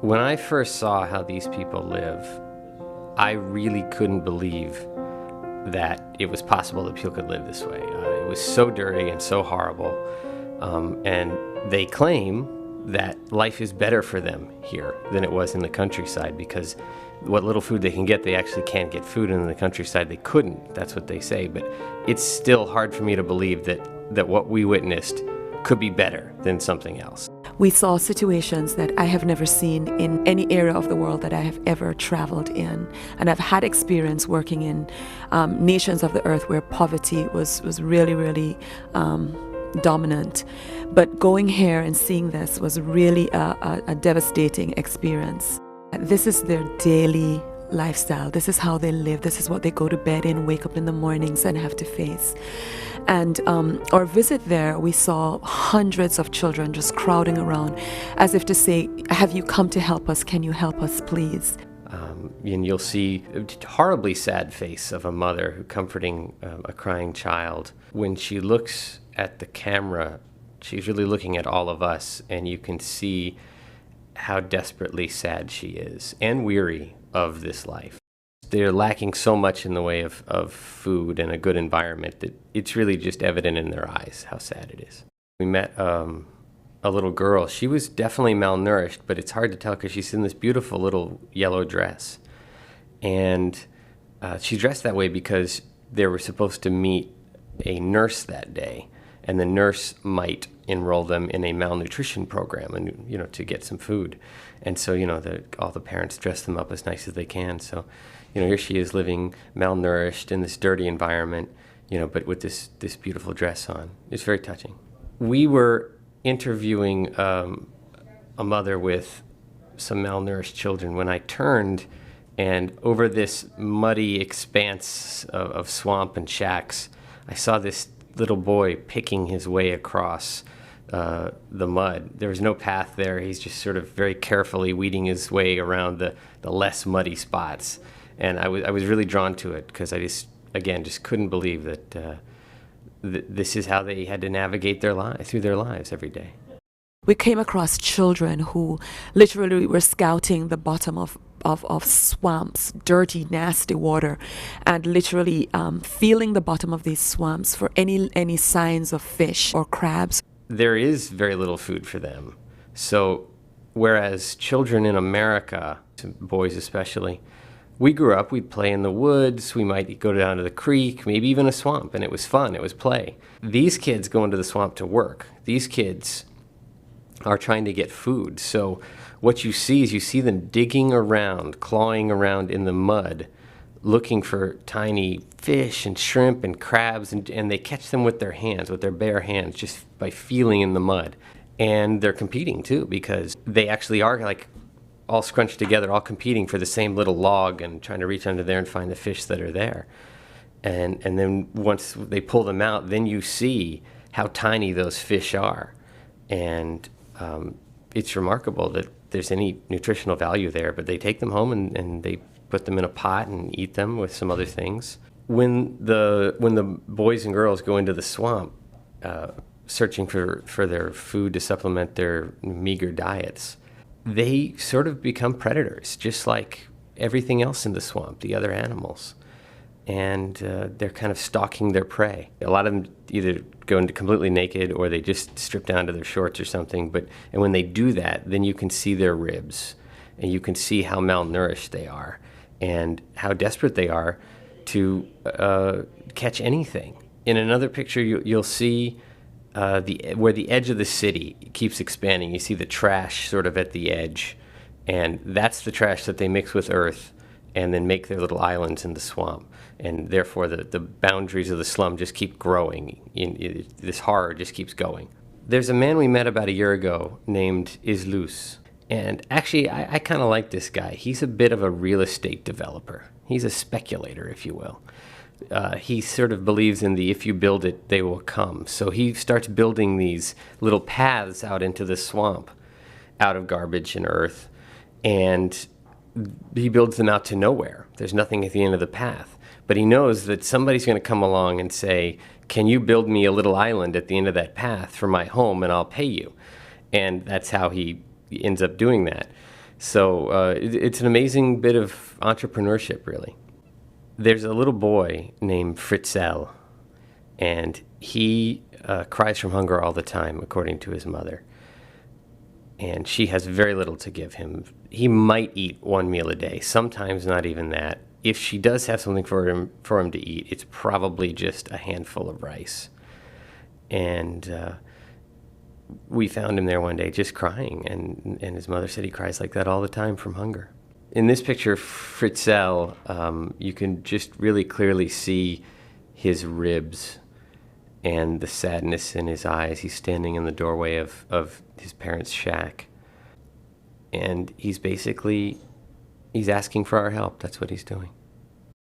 When I first saw how these people live, I really couldn't believe that it was possible that people could live this way. It was so dirty and so horrible. And they claim that life is better for them here than it was in the countryside, because what little food they can get, they actually can't get food, and in the countryside they couldn't. That's what they say. But it's still hard for me to believe that what we witnessed could be better than something else. We saw situations that I have never seen in any area of the world that I have ever traveled in. And I've had experience working in nations of the earth where poverty was really, really dominant. But going here and seeing this was really a devastating experience. This is their daily lifestyle. This is how they live. This is what they go to bed in, wake up in the mornings and have to face. And our visit there, we saw hundreds of children just crowding around as if to say, have you come to help us? Can you help us, please? And you'll see a horribly sad face of a mother comforting a crying child. When she looks at the camera, she's really looking at all of us, and you can see how desperately sad she is and weary of this life. They're lacking so much in the way of food and a good environment that it's really just evident in their eyes how sad it is. We met a little girl. She was definitely malnourished, but it's hard to tell because she's in this beautiful little yellow dress. And she's dressed that way because they were supposed to meet a nurse that day, and the nurse might enroll them in a malnutrition program, and to get some food. And so all the parents dress them up as nice as they can. So here she is living malnourished in this dirty environment, but with this beautiful dress on. It's very touching. We were interviewing a mother with some malnourished children when I turned, and over this muddy expanse of swamp and shacks, I saw this little boy picking his way across the mud. There was no path there. He's just sort of very carefully weeding his way around the less muddy spots. And I was really drawn to it because I just couldn't believe that this is how they had to navigate through their lives every day. We came across children who literally were scouting the bottom of swamps, dirty, nasty water, and literally feeling the bottom of these swamps for any signs of fish or crabs. There is very little food for them. So whereas children in America, boys especially, we grew up, we'd play in the woods, we might go down to the creek, maybe even a swamp, and it was fun, it was play. These kids go into the swamp to work. These kids are trying to get food. So what you see them digging around, clawing around in the mud, looking for tiny fish and shrimp and crabs, and they catch them with their hands, with their bare hands, just by feeling in the mud. And they're competing too, because they actually are like all scrunched together, all competing for the same little log and trying to reach under there and find the fish that are there. And then once they pull them out, then you see how tiny those fish are. And it's remarkable that there's any nutritional value there, but they take them home and they put them in a pot and eat them with some other things. When the boys and girls go into the swamp searching for their food to supplement their meager diets, they sort of become predators, just like everything else in the swamp, the other animals. And they're kind of stalking their prey. A lot of them either go into completely naked or they just strip down to their shorts or something. And when they do that, then you can see their ribs, and you can see how malnourished they are and how desperate they are to catch anything. In another picture, you'll see where the edge of the city keeps expanding. You see the trash sort of at the edge, and that's the trash that they mix with earth and then make their little islands in the swamp. And therefore, the boundaries of the slum just keep growing. This horror just keeps going. There's a man we met about a year ago named Islus. And actually, I kind of like this guy. He's a bit of a real estate developer. He's a speculator, if you will. He sort of believes in the if you build it, they will come. So he starts building these little paths out into the swamp, out of garbage and earth. And he builds them out to nowhere. There's nothing at the end of the path. But he knows that somebody's going to come along and say, can you build me a little island at the end of that path for my home, and I'll pay you. And that's how he ends up doing that. So it's an amazing bit of entrepreneurship, really. There's a little boy named Fritzl, and he cries from hunger all the time, according to his mother. And she has very little to give him. He might eat one meal a day, sometimes not even that. If she does have something for him to eat, it's probably just a handful of rice. And we found him there one day just crying, and his mother said he cries like that all the time from hunger. In this picture, Fritzl, you can just really clearly see his ribs and the sadness in his eyes. He's standing in the doorway of his parents' shack. And he's asking for our help. That's what he's doing.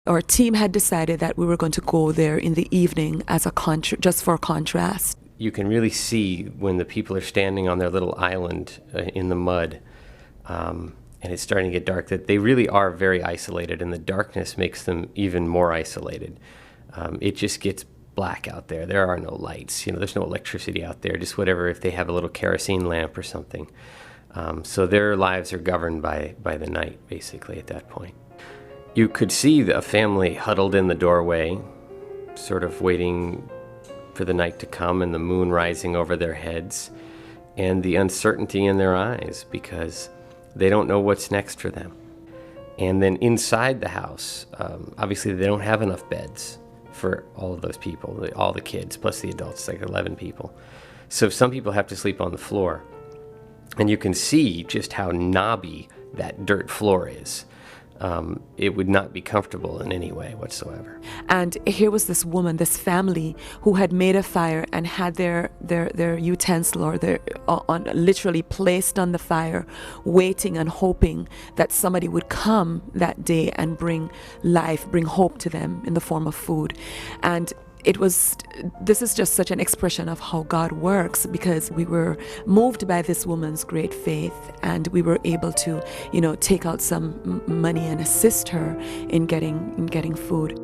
Our team had decided that we were going to go there in the evening as just for contrast. You can really see when the people are standing on their little island in the mud, and it's starting to get dark, that they really are very isolated, and the darkness makes them even more isolated. It just gets black out there. There are no lights. There's no electricity out there, just whatever, if they have a little kerosene lamp or something. So their lives are governed by the night, basically, at that point. You could see a family huddled in the doorway, sort of waiting for the night to come and the moon rising over their heads, and the uncertainty in their eyes because they don't know what's next for them. And then inside the house, obviously they don't have enough beds for all of those people, all the kids plus the adults, like 11 people. So some people have to sleep on the floor. And you can see just how knobby that dirt floor is. It would not be comfortable in any way whatsoever. And here was this woman, this family, who had made a fire and had their utensil or literally placed on the fire, waiting and hoping that somebody would come that day and bring life, bring hope to them in the form of food. And this is just such an expression of how God works, because we were moved by this woman's great faith, and we were able to, take out some money and assist her in getting food.